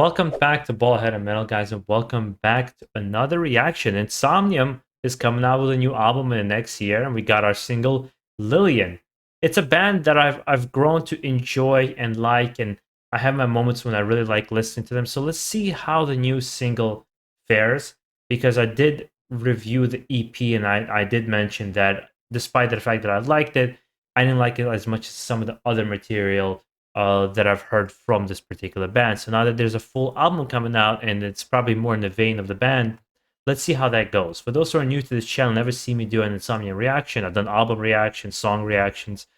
Welcome back to BaldHeaded Metal, guys, and welcome back to another reaction. INSOMNIUM is coming out with a new album in the next year, and we got our single Lilian. It's a band that I've grown to enjoy and like, and I have my moments when I really like listening to them. So let's see how the new single fares, because I did review the EP, and I did mention that despite the fact that I liked it, I didn't like it as much as some of the other material that I've heard from this particular band. So now that there's a full album coming out and it's probably more in the vein of the band, let's see how that goes. For those who are new to this channel, never see me do an Insomnia reaction. I've done album reactions, song reactions.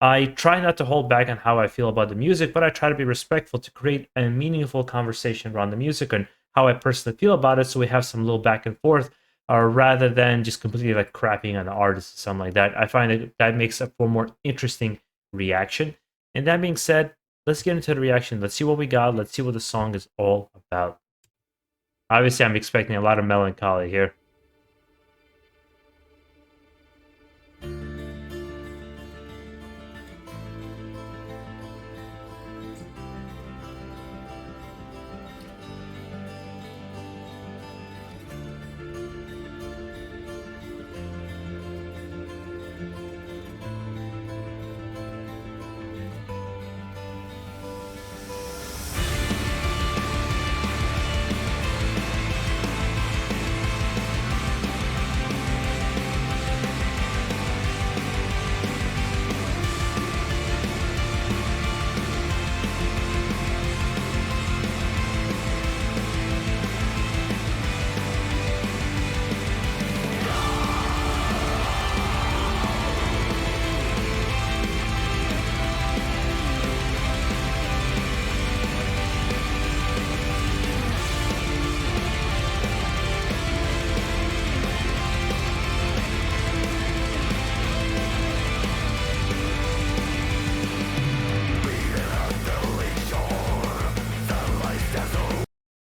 I try not to hold back on how I feel about the music, but I try to be respectful to create a meaningful conversation around the music and how I personally feel about it, so we have some little back and forth, rather than just completely like crapping on the artist or something like that. I find that makes a for more interesting reaction. And that being said, let's get into the reaction. Let's see what we got. Let's see what the song is all about. Obviously, I'm expecting a lot of melancholy here.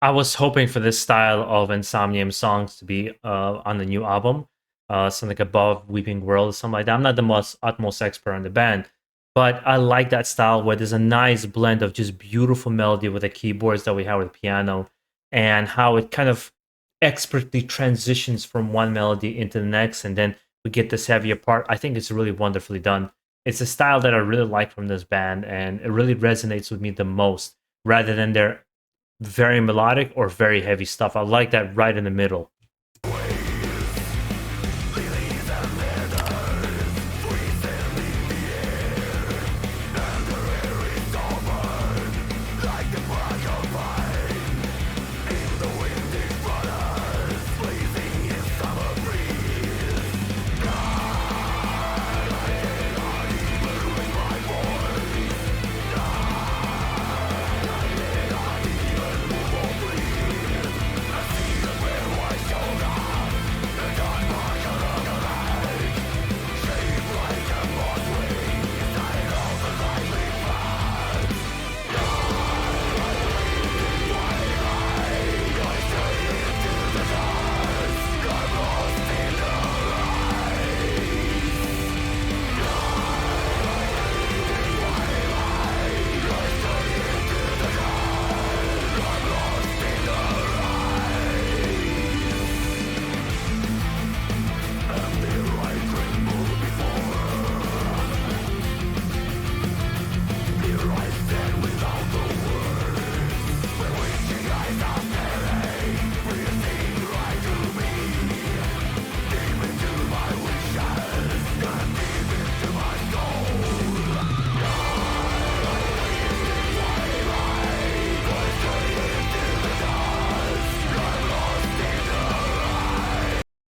I was hoping for this style of Insomnium songs to be on the new album, something like Above Weeping World or something like that. I'm not the most utmost expert on the band, but I like that style where there's a nice blend of just beautiful melody with the keyboards that we have with the piano, and how it kind of expertly transitions from one melody into the next, and then we get this heavier part. I think it's really wonderfully done. It's a style that I really like from this band, and it really resonates with me the most, rather than their very melodic or very heavy stuff. I like that right in the middle.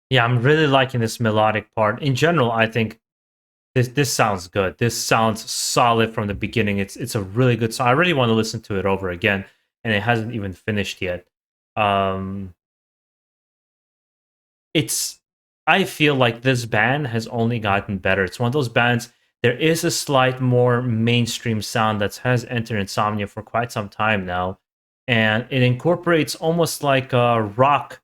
Yeah, I'm really liking this melodic part. In general, I think this sounds good. This sounds solid from the beginning. It's a really good song. I really want to listen to it over again, and it hasn't even finished yet. Um, it's I feel like this band has only gotten better. It's one of those bands. There is a slight more mainstream sound that has entered Insomnia for quite some time now, and it incorporates almost like rock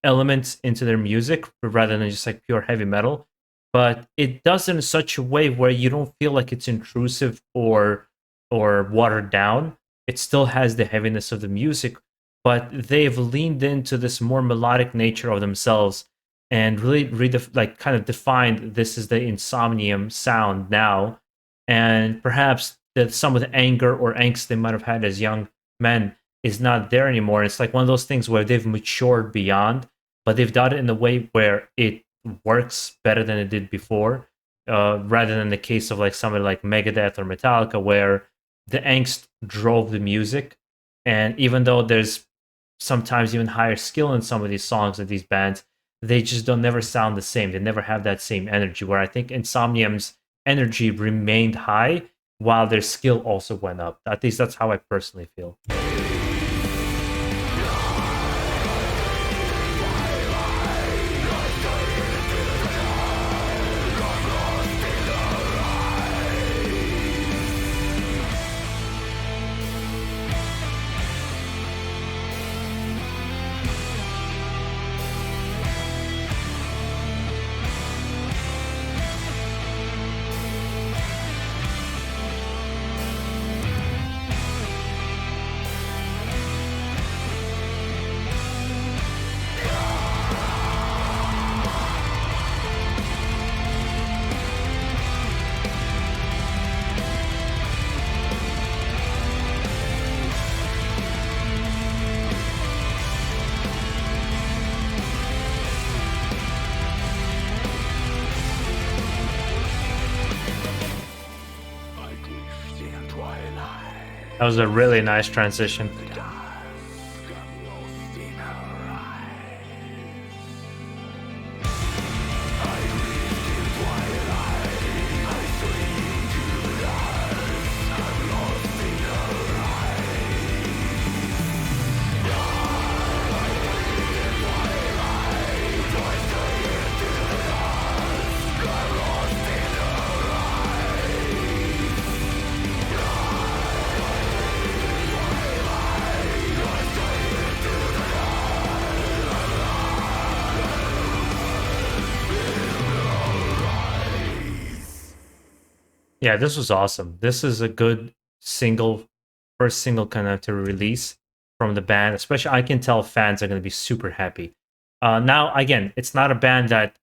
elements into their music rather than just like pure heavy metal. But it does it in such a way where you don't feel like it's intrusive or watered down. It still has the heaviness of the music, but they've leaned into this more melodic nature of themselves and really like kind of defined this is the Insomnium sound now. And perhaps that some of the anger or angst they might have had as young men is not there anymore. It's like one of those things where they've matured beyond, but they've done it in a way where it works better than it did before, rather than the case of like somebody like Megadeth or Metallica, where the angst drove the music. And even though there's sometimes even higher skill in some of these songs of these bands, they just don't never sound the same. They never have that same energy. Where I think Insomnium's energy remained high while their skill also went up. At least that's how I personally feel. That was a really nice transition. Yeah, this was awesome. This is a good first single kind of to release from the band. Especially, I can tell fans are going to be super happy. Now, again, it's not a band that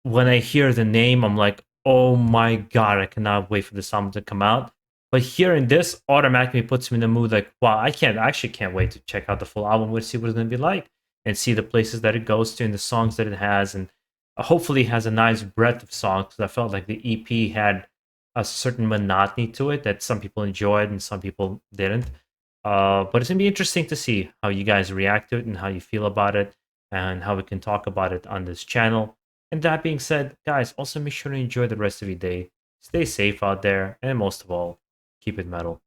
when I hear the name, I'm like, oh my god, I cannot wait for this album to come out. But hearing this automatically puts me in the mood like, wow, I actually can't wait to check out the full album to see what it's going to be like and see the places that it goes to and the songs that it has. And hopefully it has a nice breadth of songs because I felt like the EP had a certain monotony to it that some people enjoyed and some people didn't. But it's going to be interesting to see how you guys react to it and how you feel about it and how we can talk about it on this channel. And that being said, guys, also make sure to enjoy the rest of your day. Stay safe out there, and most of all, keep it metal.